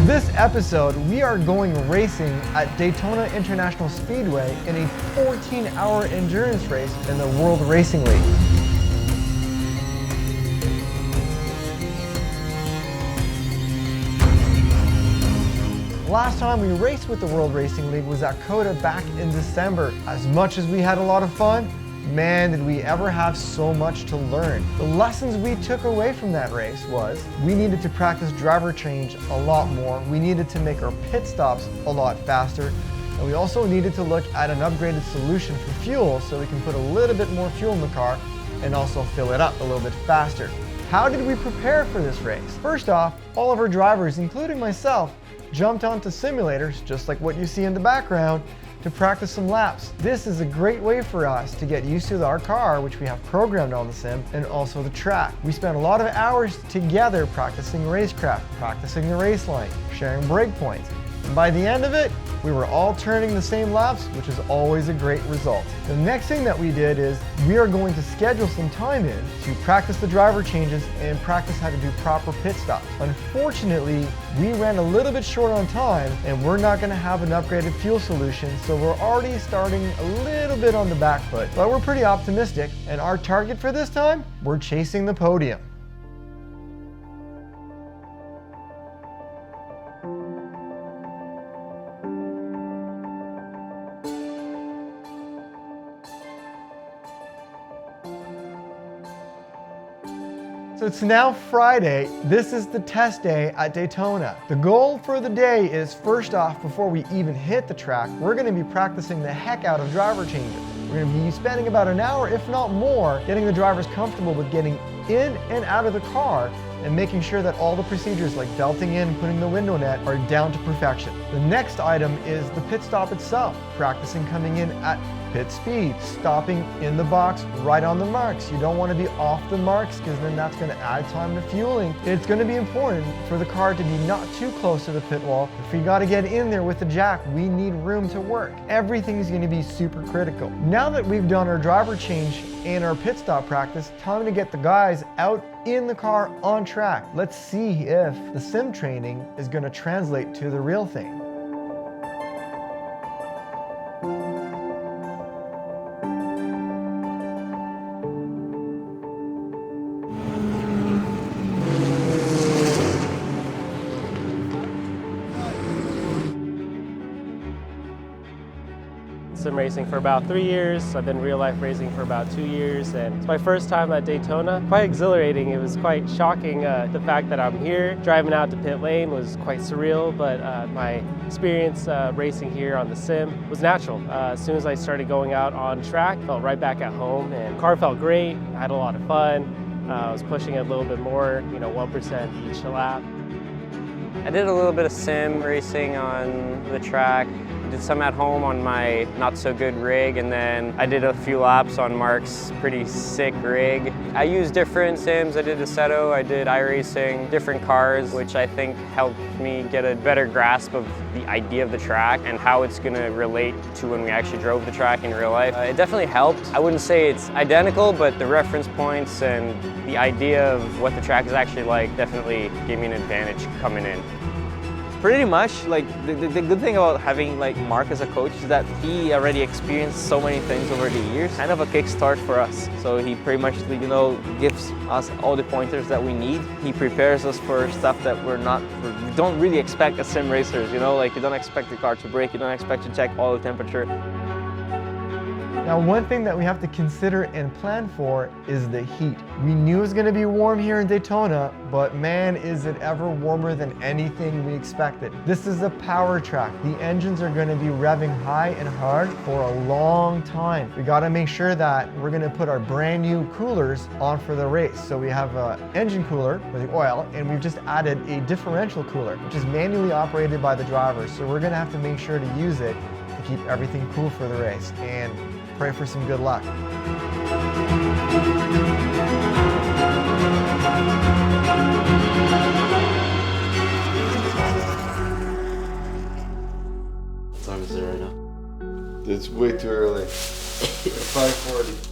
This episode, we are going racing at Daytona International Speedway in a 14-hour endurance race in the World Racing League. Last time we raced with the World Racing League was at COTA back in December. As much as we had a lot of fun, man, did we ever have so much to learn. The lessons we took away from that race was we needed to practice driver change a lot more. We needed to make our pit stops a lot faster. And we also needed to look at an upgraded solution for fuel so we can put a little bit more fuel in the car and also fill it up a little bit faster. How did we prepare for this race? First off, all of our drivers, including myself, jumped onto simulators, just like what you see in the background, to practice some laps. This is a great way for us to get used to our car, which we have programmed on the sim, and also the track. We spent a lot of hours together practicing racecraft, practicing the race line, sharing breakpoints. And by the end of it, we were all turning the same laps, which is always a great result. The next thing that we did is we are going to schedule some time in to practice the driver changes and practice how to do proper pit stops. Unfortunately, we ran a little bit short on time and we're not going to have an upgraded fuel solution, so we're already starting a little bit on the back foot. But we're pretty optimistic, and our target for this time, we're chasing the podium. So it's now Friday. This is the test day at Daytona. The goal for the day is, first off, before we even hit the track, we're going to be practicing the heck out of driver changes. We're going to be spending about an hour, if not more, getting the drivers comfortable with getting in and out of the car and making sure that all the procedures like belting in and putting the window net are down to perfection. The next item is the pit stop itself, practicing coming in at pit speed, stopping in the box right on the marks. You don't want to be off the marks because then that's going to add time to fueling. It's going to be important for the car to be not too close to the pit wall. If we got to get in there with the jack, we need room to work. Everything's going to be super critical. Now that we've done our driver change and our pit stop practice, time to get the guys out in the car on track. Let's see if the sim training is going to translate to the real thing. Sim racing for about 3 years. I've been real life racing for about 2 years, and it's my first time at Daytona. Quite exhilarating. It was quite shocking. The fact that I'm here, driving out to pit lane was quite surreal, but my experience racing here on the sim was natural. As soon as I started going out on track, felt right back at home, and the car felt great. I had a lot of fun. I was pushing it a little bit more, 1% each lap. I did a little bit of sim racing on the track. Did some at home on my not so good rig, and then I did a few laps on Mark's pretty sick rig. I used different sims. I did Assetto, I did iRacing, different cars, which I think helped me get a better grasp of the idea of the track and how it's going to relate to when we actually drove the track in real life. It definitely helped. I wouldn't say it's identical, but the reference points and the idea of what the track is actually like definitely gave me an advantage coming in. Pretty much, like the good thing about having like Mark as a coach is that he already experienced so many things over the years. Kind of a kickstart for us. So he pretty much, gives us all the pointers that we need. He prepares us for stuff that we don't really expect as sim racers. You don't expect the car to brake. You don't expect to check all the temperature. Now, one thing that we have to consider and plan for is the heat. We knew it was going to be warm here in Daytona, but man, is it ever warmer than anything we expected. This is a power track. The engines are going to be revving high and hard for a long time. We got to make sure that we're going to put our brand new coolers on for the race. So we have an engine cooler with the oil, and we've just added a differential cooler, which is manually operated by the driver. So we're going to have to make sure to use it to keep everything cool for the race. And pray for some good luck. What time is it right now? It's way too early. 5:40.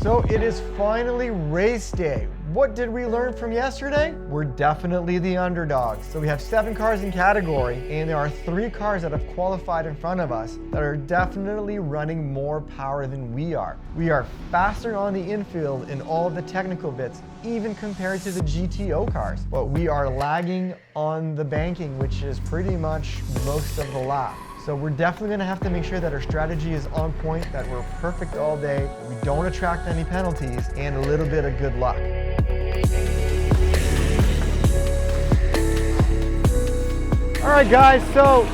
So it is finally race day. What did we learn from yesterday? We're definitely the underdogs. So we have 7 cars in category, and there are 3 cars that have qualified in front of us that are definitely running more power than we are. We are faster on the infield in all of the technical bits, even compared to the GTO cars. But we are lagging on the banking, which is pretty much most of the lap. So we're definitely gonna have to make sure that our strategy is on point, that we're perfect all day, that we don't attract any penalties, and a little bit of good luck. All right guys, so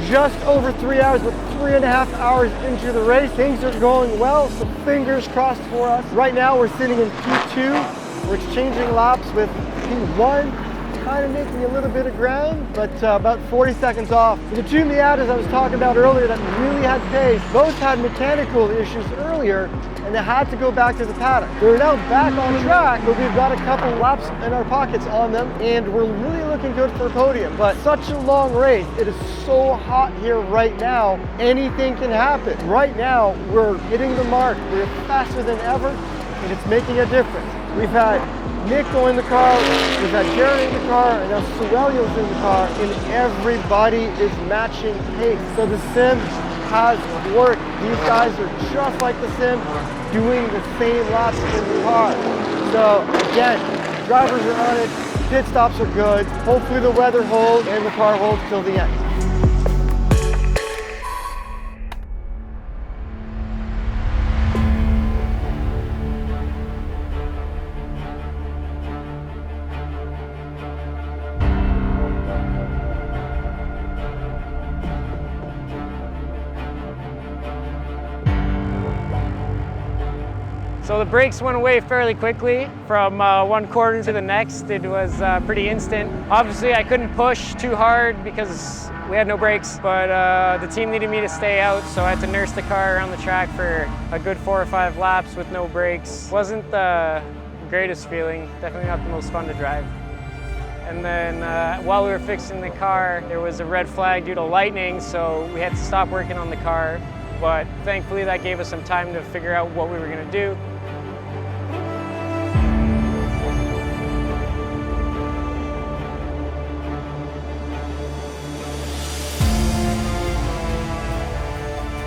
just over 3 hours, with 3.5 hours into the race. Things are going well, so fingers crossed for us. Right now we're sitting in P2. We're exchanging laps with P1. Kind of making a little bit of ground, but about 40 seconds off. So the 2 Miatas I was talking about earlier that really had pace, both had mechanical issues earlier, and they had to go back to the paddock. They're now back on track, but we've got a couple laps in our pockets on them, and we're really looking good for a podium. But such a long race, it is so hot here right now, anything can happen. Right now, we're hitting the mark. We're faster than ever, and it's making a difference. We've had Nico in the car, we've had Jerry in the car, and now Suelio's in the car, and everybody is matching pace. So the sim has worked. These guys are just like the sim, doing the same laps in the car. So again, drivers are on it, pit stops are good, hopefully the weather holds and the car holds till the end. So the brakes went away fairly quickly from one corner to the next. It was pretty instant. Obviously, I couldn't push too hard because we had no brakes, but the team needed me to stay out, so I had to nurse the car around the track for a good 4 or 5 laps with no brakes. Wasn't the greatest feeling, definitely not the most fun to drive. And then while we were fixing the car, there was a red flag due to lightning, so we had to stop working on the car. But thankfully that gave us some time to figure out what we were gonna do.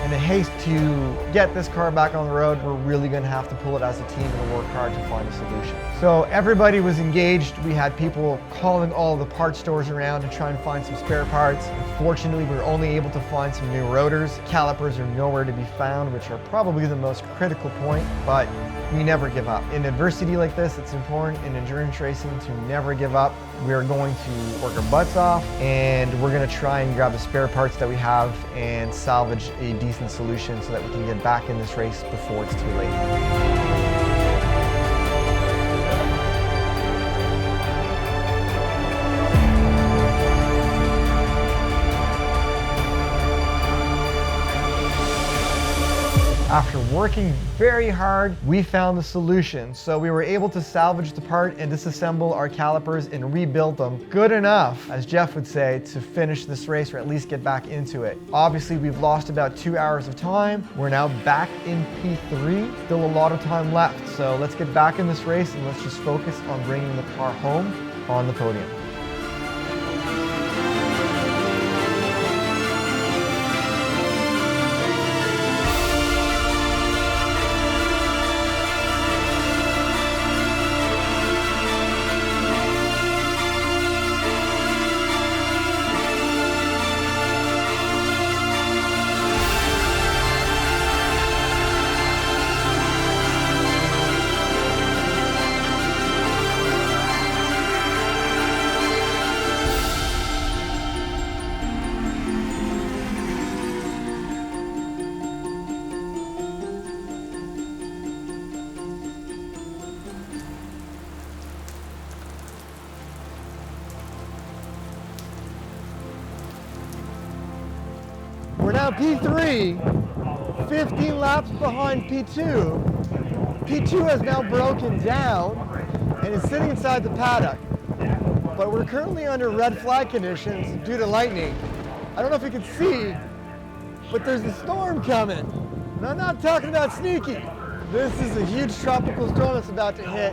In a haste to get this car back on the road, we're really going to have to pull it as a team and work hard to find a solution. So everybody was engaged. We had people calling all the parts stores around to try and find some spare parts. Unfortunately, we were only able to find some new rotors. Calipers are nowhere to be found, which are probably the most critical point, but we never give up. In adversity like this, it's important in endurance racing to never give up. We're going to work our butts off, and we're going to try and grab the spare parts that we have and salvage a decent solution so that we can get back in this race before it's too late. After working very hard, we found the solution. So we were able to salvage the part and disassemble our calipers and rebuild them good enough, as Jeff would say, to finish this race or at least get back into it. Obviously, we've lost about 2 hours of time. We're now back in P3, still a lot of time left. So let's get back in this race and let's just focus on bringing the car home on the podium. We're now P3, 15 laps behind P2. P2 has now broken down and is sitting inside the paddock. But we're currently under red flag conditions due to lightning. I don't know if you can see, but there's a storm coming. And I'm not talking about sneaky. This is a huge tropical storm that's about to hit.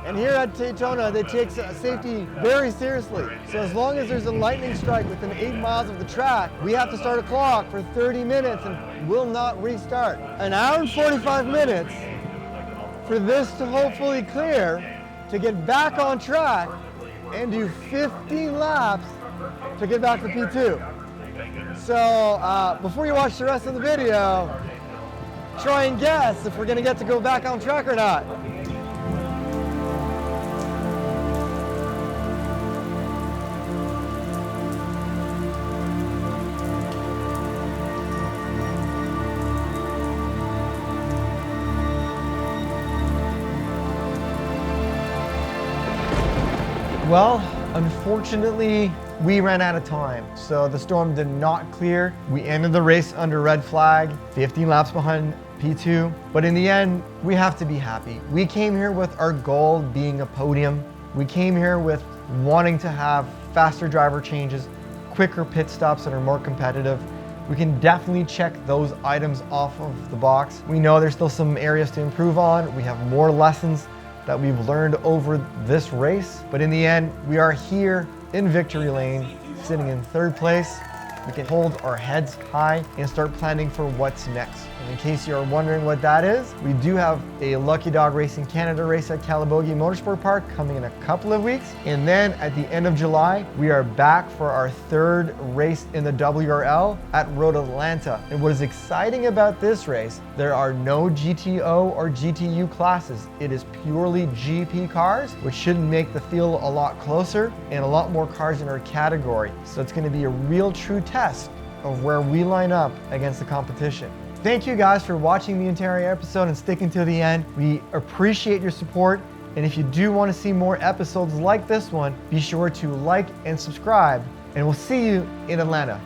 And here at Daytona, they take safety very seriously. So as long as there's a lightning strike within 8 miles of the track, we have to start a clock for 30 minutes and will not restart. An hour and 45 minutes for this to hopefully clear, to get back on track and do 15 laps to get back to P2. So before you watch the rest of the video, try and guess if we're gonna get to go back on track or not. Well, unfortunately, we ran out of time. So the storm did not clear. We ended the race under red flag, 15 laps behind P2. But in the end, we have to be happy. We came here with our goal being a podium. We came here with wanting to have faster driver changes, quicker pit stops that are more competitive. We can definitely check those items off of the box. We know there's still some areas to improve on. We have more lessons that we've learned over this race. But in the end, we are here in victory lane, sitting in 3rd place. We can hold our heads high and start planning for what's next. And in case you're wondering what that is, we do have a Lucky Dog Racing Canada race at Calabogie Motorsport Park coming in a couple of weeks. And then at the end of July, we are back for our 3rd race in the WRL at Road Atlanta. And what is exciting about this race, there are no GTO or GTU classes. It is purely GP cars, which should make the field a lot closer and a lot more cars in our category. So it's going to be a real true test of where we line up against the competition. Thank you guys for watching the entire episode and sticking to the end. We appreciate your support. And if you do want to see more episodes like this one, be sure to like and subscribe. And we'll see you in Atlanta.